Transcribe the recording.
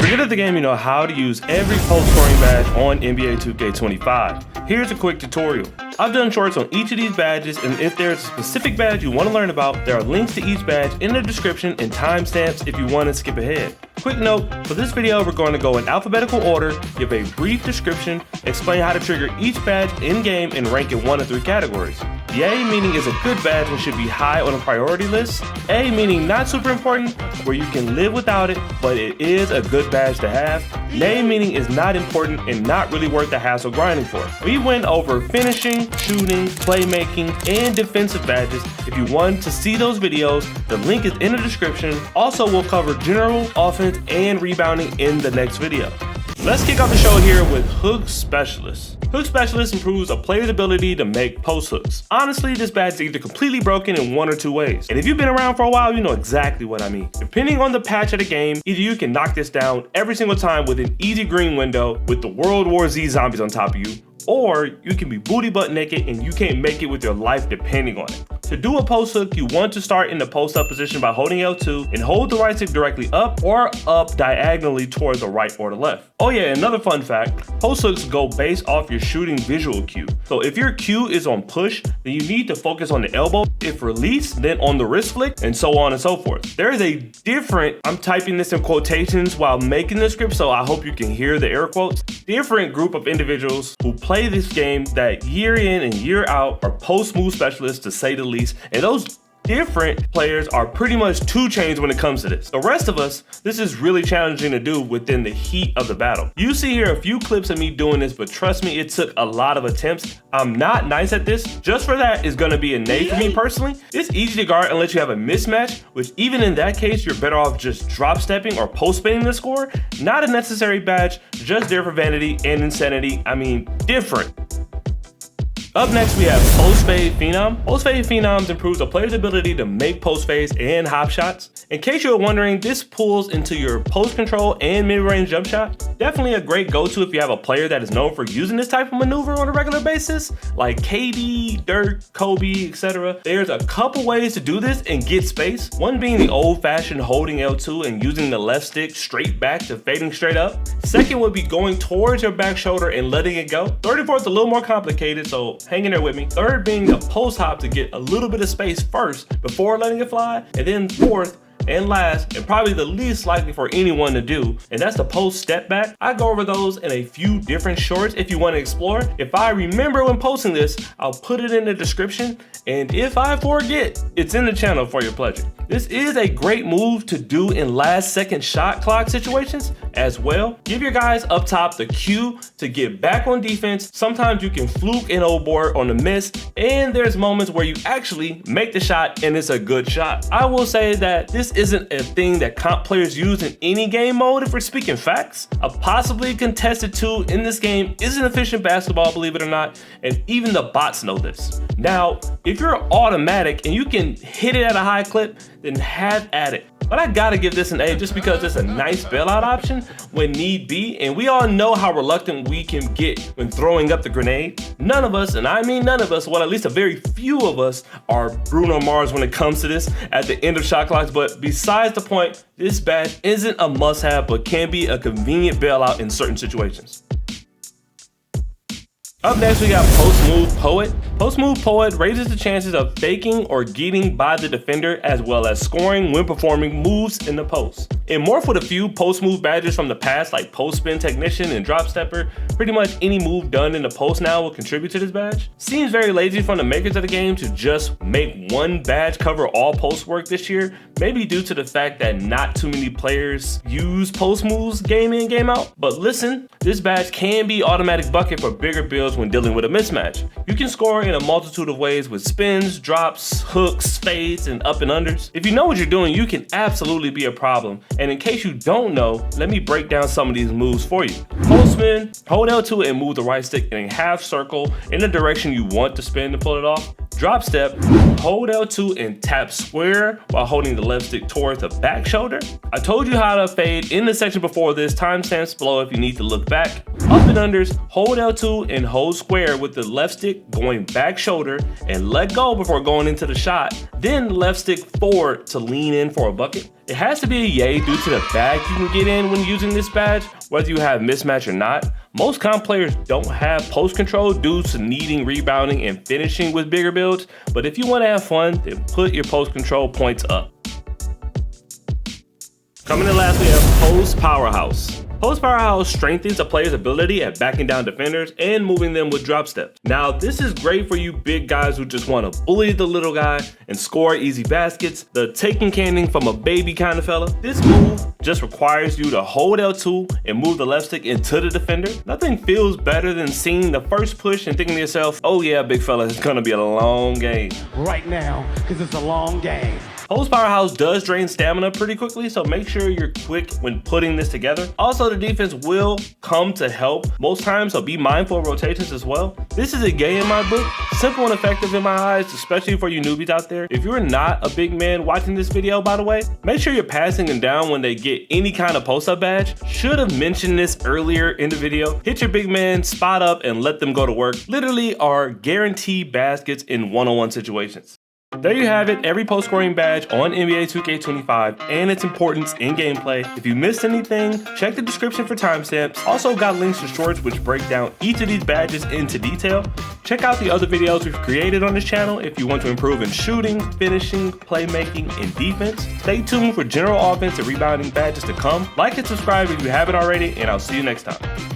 If you're good at the game, you know how to use every post scoring badge on NBA 2K25. Here's a quick tutorial. I've done shorts on each of these badges, and if there's a specific badge you want to learn about, there are links to each badge in the description and timestamps if you want to skip ahead. Quick note, for this video we're going to go in alphabetical order, give a brief description, explain how to trigger each badge in-game, and rank in 1 of 3 categories. Yay meaning is a good badge and should be high on a priority list. A meaning not super important, where you can live without it, but it is a good badge to have. Nay meaning is not important and not really worth the hassle grinding for. We went over finishing, shooting, playmaking, and defensive badges. If you want to see those videos, the link is in the description. Also, we'll cover general, offense, and rebounding in the next video. Let's kick off the show here with Hook Specialist. Hook Specialist improves a player's ability to make post hooks. Honestly, this badge is either completely broken in 1 or 2 ways. And if you've been around for a while, you know exactly what I mean. Depending on the patch of the game, either you can knock this down every single time with an easy green window with the World War Z zombies on top of you, or you can be booty butt naked and you can't make it with your life depending on it. To do a post hook, you want to start in the post up position by holding L2 and hold the right stick directly up or up diagonally toward the right or the left. Oh yeah, another fun fact, post hooks go based off your shooting visual cue. So if your cue is on push, then you need to focus on the elbow. If release, then on the wrist flick, and so on and so forth. There is a different, I'm typing this in quotations while making the script, so I hope you can hear the air quotes, different group of individuals who play this game that year in and year out are post move specialists, to say the least. And those different players are pretty much 2 chains when it comes to this. The rest of us, this is really challenging to do within the heat of the battle. You see here a few clips of me doing this, but trust me, it took a lot of attempts. I'm not nice at this. Just for that is gonna be a nay for me personally. It's easy to guard unless you have a mismatch, which even in that case, you're better off just drop stepping or post spinning the score. Not a necessary badge, just there for vanity and insanity. I mean, different. Up next, we have Post Fade Phenom. Post Fade Phenoms improves a player's ability to make post fades and hop shots. In case you're wondering, this pulls into your post control and mid-range jump shot. Definitely a great go-to if you have a player that is known for using this type of maneuver on a regular basis, like KD, Dirk, Kobe, etc. There's a couple ways to do this and get space. One being the old-fashioned holding L2 and using the left stick straight back to fading straight up. Second would be going towards your back shoulder and letting it go. Third and fourth, a little more complicated, so hang in there with me. Third being the post hop to get a little bit of space first before letting it fly. And then fourth and last, and probably the least likely for anyone to do, and that's the post step back. I go over those in a few different shorts if you want to explore. If I remember when posting this, I'll put it in the description. And if I forget, it's in the channel for your pleasure. This is a great move to do in last second shot clock situations as well. Give your guys up top the cue to get back on defense. Sometimes you can fluke an old board on the miss, and there's moments where you actually make the shot and it's a good shot. I will say that this isn't a thing that comp players use in any game mode if we're speaking facts. A possibly contested 2 in this game isn't efficient basketball, believe it or not, and even the bots know this. Now, if you're automatic and you can hit it at a high clip, then have at it. But I gotta give this an A just because it's a nice bailout option when need be, and we all know how reluctant we can get when throwing up the grenade. None of us, and I mean none of us, well at least a very few of us, are Bruno Mars when it comes to this at the end of shot clocks. But besides the point, this badge isn't a must-have but can be a convenient bailout in certain situations. Up next, we got Post Move Poet. Post Move Poet raises the chances of faking or getting by the defender as well as scoring when performing moves in the post. And morph with a few post move badges from the past like Post Spin Technician and Drop Stepper. Pretty much any move done in the post now will contribute to this badge. Seems very lazy from the makers of the game to just make one badge cover all post work this year, maybe due to the fact that not too many players use post moves game in, game out. But listen, this badge can be automatic bucket for bigger builds when dealing with a mismatch. You can score in a multitude of ways with spins, drops, hooks, fades, and up and unders. If you know what you're doing, you can absolutely be a problem. And in case you don't know, let me break down some of these moves for you. Post spin, hold L2 and move the right stick in a half circle in the direction you want to spin to pull it off. Drop step, hold L2 and tap square while holding the left stick towards the back shoulder. I told you how to fade in the section before this, timestamps below if you need to look back. Up and unders, hold L2 and hold square with the left stick going back shoulder and let go before going into the shot. Then left stick forward to lean in for a bucket. It has to be a yay due to the bag you can get in when using this badge, whether you have mismatch or not. Most comp players don't have post control due to needing rebounding and finishing with bigger builds, but if you want to have fun, then put your post control points up. Coming in last, we have Post Powerhouse. Post Powerhouse strengthens a player's ability at backing down defenders and moving them with drop steps. Now, this is great for you big guys who just want to bully the little guy and score easy baskets, the taking canning from a baby kind of fella. This move just requires you to hold L2 and move the left stick into the defender. Nothing feels better than seeing the first push and thinking to yourself, oh yeah, big fella, it's gonna be a long game. Right now, because it's a long game. Post Powerhouse does drain stamina pretty quickly, so make sure you're quick when putting this together. Also, the defense will come to help most times, so be mindful of rotations as well. This is a yay in my book, simple and effective in my eyes, especially for you newbies out there. If you're not a big man watching this video, by the way, make sure you're passing them down when they get any kind of post-up badge. Should have mentioned this earlier in the video. Hit your big man, spot up, and let them go to work. Literally are guaranteed baskets in one-on-one situations. There you have it, every post scoring badge on NBA 2K25 and its importance in gameplay. If you missed anything, check the description for timestamps. Also got links to shorts which break down each of these badges into detail. Check out the other videos we've created on this channel if you want to improve in shooting, finishing, playmaking, and defense. Stay tuned for general offense and rebounding badges to come. Like and subscribe if you haven't already, and I'll see you next time.